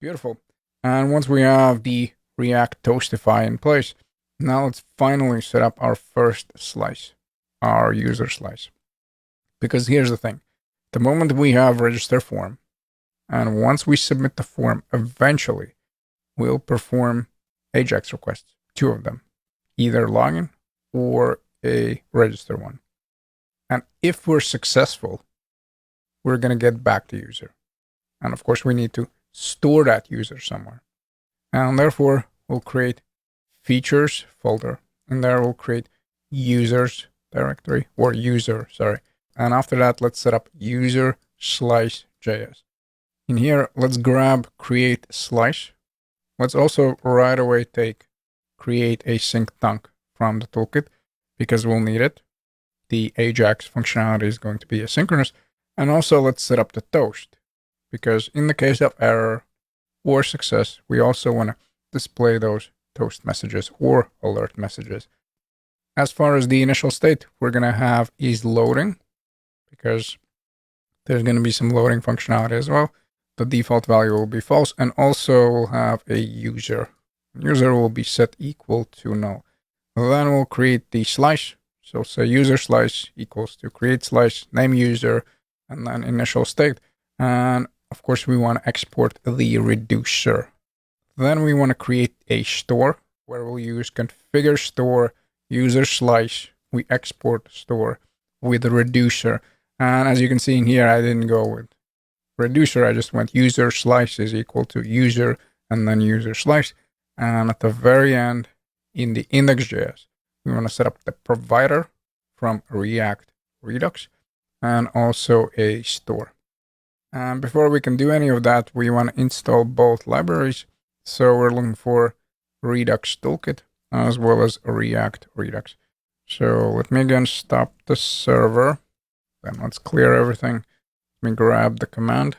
Beautiful. And once we have the React Toastify in place, now let's finally set up our first slice, our user slice. Because here's the thing. The moment we have register form, and once we submit the form, eventually we'll perform AJAX requests, two of them, either login or a register one. And if we're successful, we're going to get back to user. And of course, we need to store that user somewhere. And therefore, we'll create features folder. And there we'll create users directory or user, sorry. And after that, let's set up user slice JS. In here, let's grab create slice. Let's also right away take create async thunk from the toolkit because we'll need it. The AJAX functionality is going to be asynchronous. And also let's set up the toast because in the case of error or success, we also want to display those toast messages or alert messages. As far as the initial state, we're going to have is loading because there's going to be some loading functionality as well. The default value will be false, and also we'll have a user. User will be set equal to null. Then we'll create the slice. So say user slice equals to create slice, name user, and then initial state. And of course, we want to export the reducer. Then we want to create a store where we'll use configure store, user slice. We export store with the reducer. And as you can see in here, I didn't go with reducer. I just went user slice is equal to user and then user slice. And at the very end, in the index.js, we want to set up the provider from React Redux and also a store. And before we can do any of that, we want to install both libraries. So we're looking for Redux Toolkit as well as React Redux. So let me again stop the server. Then let's clear everything. Let me grab the command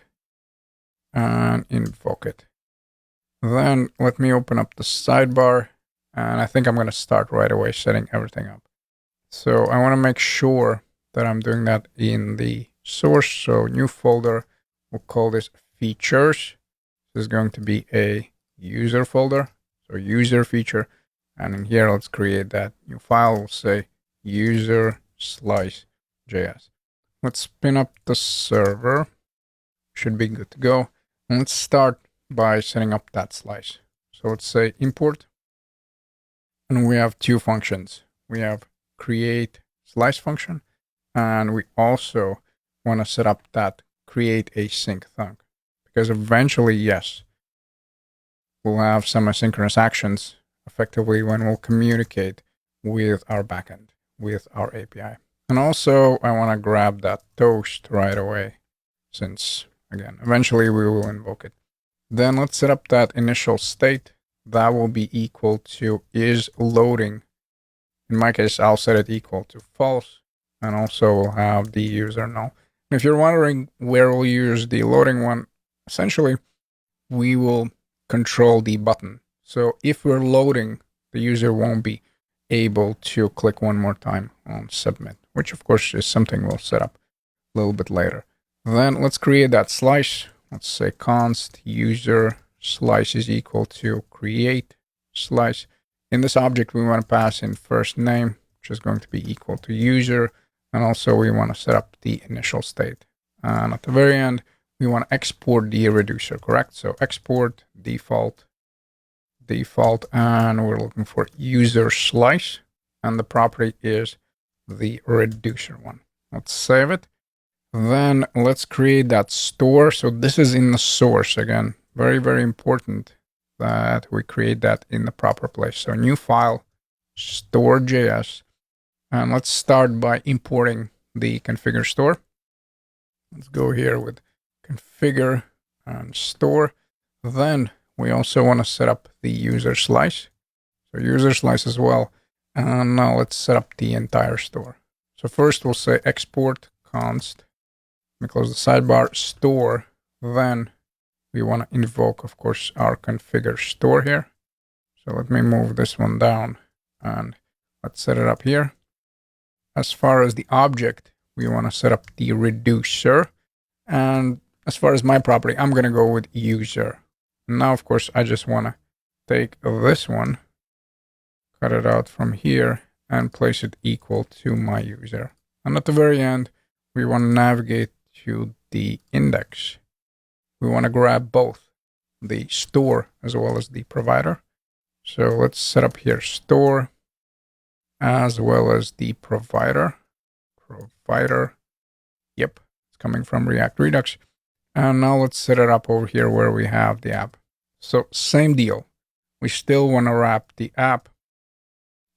and invoke it. Then let me open up the sidebar. And I think I'm going to start right away setting everything up. So I want to make sure that I'm doing that in the source. So new folder, we'll call this features. This is going to be a user folder. So user feature. And in here, let's create that new file. We'll say user slice JS. Let's spin up the server. Should be good to go. And let's start by setting up that slice. So let's say import. And we have two functions. We have create slice function, and we also want to set up that create async thunk because eventually, yes, we'll have some asynchronous actions effectively when we'll communicate with our backend, with our API. And also, I want to grab that toast right away since, again, eventually we will invoke it. Then let's set up that initial state. That will be equal to is loading. In my case, I'll set it equal to false. And also we'll have the user null. And if you're wondering where we'll use the loading one, essentially, we will control the button. So if we're loading, the user won't be able to click one more time on submit, which of course is something we'll set up a little bit later. Then let's create that slice. Let's say const user slice is equal to create slice. In this object, we want to pass in first name, which is going to be equal to user. And also we want to set up the initial state. And at the very end, we want to export the reducer, correct? So export default, and we're looking for user slice. And the property is the reducer one. Let's save it. Then let's create that store. So this is in the source again. Very, very important that we create that in the proper place. So new file, store.js. And let's start by importing the configure store. Let's go here with configure and store. Then we also want to set up the user slice. So user slice as well. And now let's set up the entire store. So first we'll say export const. Let me close the sidebar, store. Then we want to invoke, of course, our configure store here. So let me move this one down and let's set it up here. As far as the object, we want to set up the reducer. And as far as my property, I'm going to go with user. And now, of course, I just want to take this one, cut it out from here, and place it equal to my user. And at the very end, we want to navigate to the index. We want to grab both the store as well as the provider. So let's set up here store as well as the provider. Yep, it's coming from React Redux. And now let's set it up over here where we have the app. So same deal. We still want to wrap the app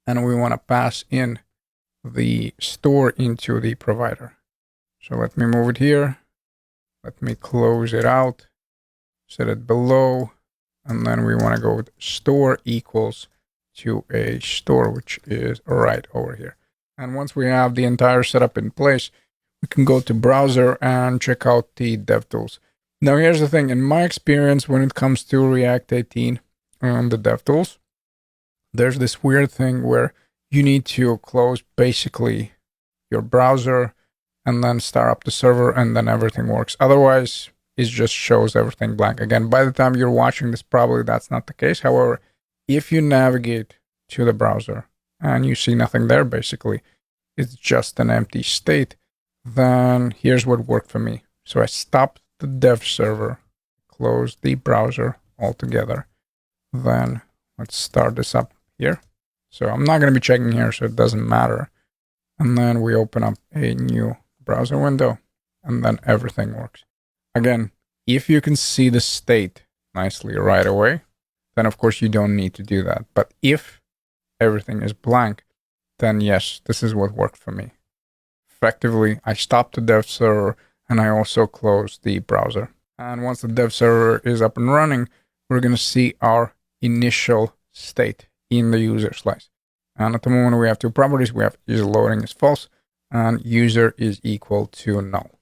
and we want to pass in the store into the provider. So let me move it here. Let me close it out, set it below, and then we want to go with store equals to a store, which is right over here. And once we have the entire setup in place, we can go to browser and check out the DevTools. Now, here's the thing. In my experience, when it comes to React 18 and the DevTools, there's this weird thing where you need to close basically your browser and then start up the server and then everything works. Otherwise, it just shows everything blank. Again, by the time you're watching this, probably that's not the case. However, if you navigate to the browser and you see nothing there, basically, it's just an empty state, then here's what worked for me. So I stopped the dev server, closed the browser altogether. Then let's start this up here. So I'm not going to be checking here, so it doesn't matter. And then we open up a new browser window, and then everything works. Again, if you can see the state nicely right away, then of course you don't need to do that. But if everything is blank, then yes, this is what worked for me. Effectively, I stopped the dev server and I also closed the browser. And once the dev server is up and running, we're going to see our initial state in the user slice. And at the moment, we have two properties. We have user loading is false and user is equal to null.